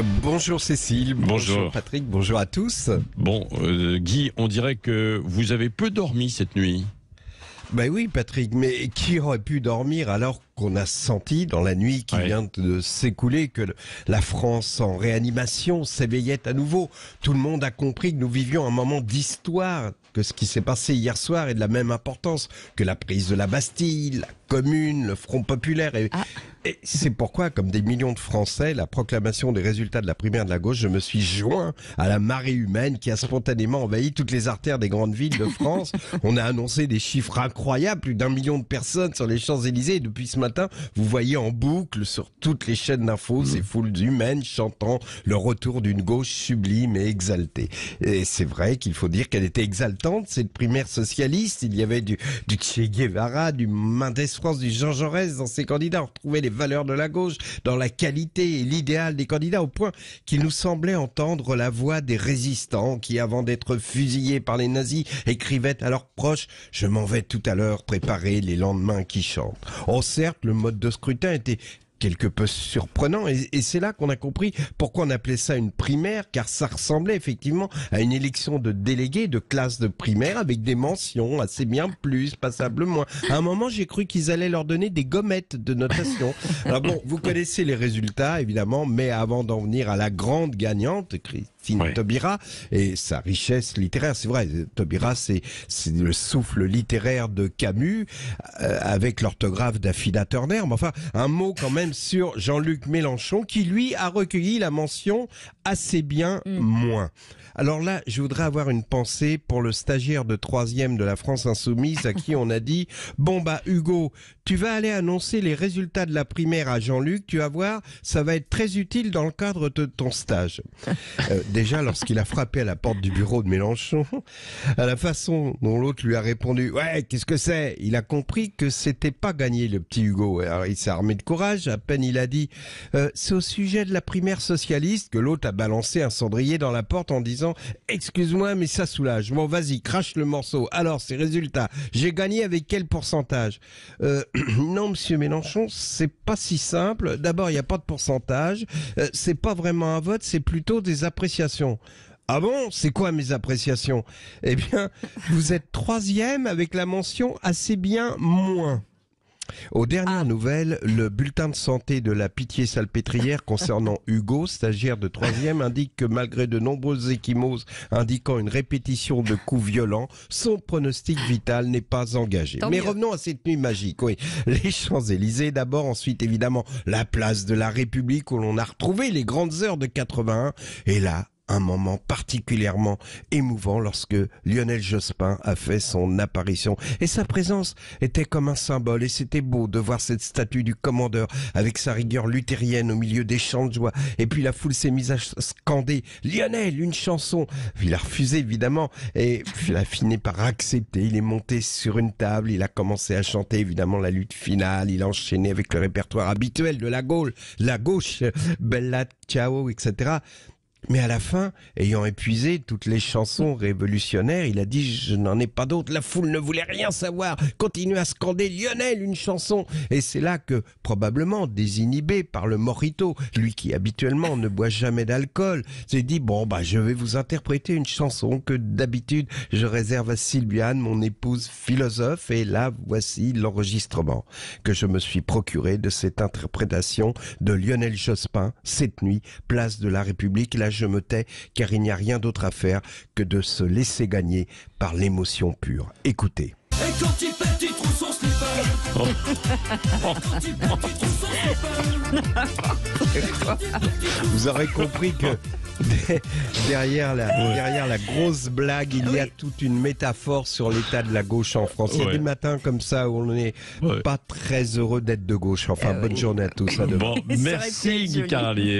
Bonjour Cécile, Bonjour. Patrick, bonjour à tous. Bon, Guy, on dirait que vous avez peu dormi cette nuit. Ben oui Patrick, mais qui aurait pu dormir alors qu'on a senti dans la nuit qui vient de s'écouler que la France en réanimation s'éveillait à nouveau. Tout le monde a compris que nous vivions un moment d'histoire, que ce qui s'est passé hier soir est de la même importance que la prise de la Bastille, la Commune, le Front populaire. Et c'est pourquoi, comme des millions de Français, la proclamation des résultats de la primaire de la gauche, je me suis joint à la marée humaine qui a spontanément envahi toutes les artères des grandes villes de France. On a annoncé des chiffres incroyables, plus d'1 million de personnes sur les Champs-Élysées. Et depuis ce matin, vous voyez en boucle sur toutes les chaînes d'infos ces foules humaines chantant le retour d'une gauche sublime et exaltée. Et c'est vrai qu'il faut dire qu'elle était exaltante, cette primaire socialiste. Il y avait du Che Guevara, du Mendes France, du Jean Jaurès dans ses candidats. On retrouvait les valeurs de la gauche dans la qualité et l'idéal des candidats, au point qu'il nous semblait entendre la voix des résistants qui, avant d'être fusillés par les nazis, écrivaient à leurs proches « Je m'en vais tout à l'heure préparer les lendemains qui chantent ». Oh certes, le mode de scrutin était quelque peu surprenant et c'est là qu'on a compris pourquoi on appelait ça une primaire, car ça ressemblait effectivement à une élection de délégués de classe de primaire avec des mentions, assez bien plus, passable moins. À un moment, j'ai cru qu'ils allaient leur donner des gommettes de notation. Alors bon, vous connaissez les résultats évidemment, mais avant d'en venir à la grande gagnante, Christine Taubira et sa richesse littéraire, c'est vrai, Taubira c'est le souffle littéraire de Camus avec l'orthographe d'Affida Turner, mais enfin un mot quand même sur Jean-Luc Mélenchon qui lui a recueilli la mention assez bien moins. Alors là, je voudrais avoir une pensée pour le stagiaire de 3e de la France Insoumise à qui on a dit « Bon bah Hugo, tu vas aller annoncer les résultats de la primaire à Jean-Luc, tu vas voir, ça va être très utile dans le cadre de ton stage. » Déjà, lorsqu'il a frappé à la porte du bureau de Mélenchon, à la façon dont l'autre lui a répondu « Ouais, qu'est-ce que c'est ?» Il a compris que c'était pas gagné le petit Hugo. Alors il s'est armé de courage, à peine il a dit « C'est au sujet de la primaire socialiste » que l'autre a balancé un cendrier dans la porte en disant « Excuse-moi, mais ça soulage. Bon, vas-y, crache le morceau. Alors, ces résultats, j'ai gagné avec quel pourcentage ?» Non, monsieur Mélenchon, c'est pas si simple. D'abord, il n'y a pas de pourcentage. C'est pas vraiment un vote, c'est plutôt des appréciations. Ah bon? C'est quoi mes appréciations? Eh bien, vous êtes 3e avec la mention assez bien moins. Aux dernières nouvelles, le bulletin de santé de la Pitié-Salpêtrière concernant Hugo, stagiaire de 3e, indique que malgré de nombreuses ecchymoses indiquant une répétition de coups violents, son pronostic vital n'est pas engagé. Mais revenons à cette nuit magique. Oui, les Champs-Élysées d'abord, ensuite évidemment la place de la République où l'on a retrouvé les grandes heures de 81. Et là, un moment particulièrement émouvant lorsque Lionel Jospin a fait son apparition. Et sa présence était comme un symbole et c'était beau de voir cette statue du commandeur avec sa rigueur luthérienne au milieu des chants de joie. Et puis la foule s'est mise à scander « Lionel, une chanson !» Il a refusé évidemment et puis il a fini par accepter. Il est monté sur une table, il a commencé à chanter évidemment la lutte finale, il a enchaîné avec le répertoire habituel de la gauche, Bella Ciao, etc. Mais à la fin, ayant épuisé toutes les chansons révolutionnaires, il a dit « Je n'en ai pas d'autres ». La foule ne voulait rien savoir, continue à scander « Lionel, une chanson ». Et c'est là que, probablement désinhibé par le mojito, lui qui habituellement ne boit jamais d'alcool, s'est dit « Bon, bah je vais vous interpréter une chanson que d'habitude je réserve à Sylviane, mon épouse philosophe ». Et là, voici l'enregistrement que je me suis procuré de cette interprétation de Lionel Jospin, cette nuit, place de la République. Là, je me tais, car il n'y a rien d'autre à faire que de se laisser gagner par l'émotion pure. Écoutez. Et quand il pète, il trouve son slipper. Quand il pète, il trouve son slipper. Vous aurez compris que derrière la grosse blague, il y a toute une métaphore sur l'état de la gauche en France. Il y a des matins comme ça où on n'est pas très heureux d'être de gauche. Enfin, bonne journée à tous. À demain. Bon, merci Guy Carlier.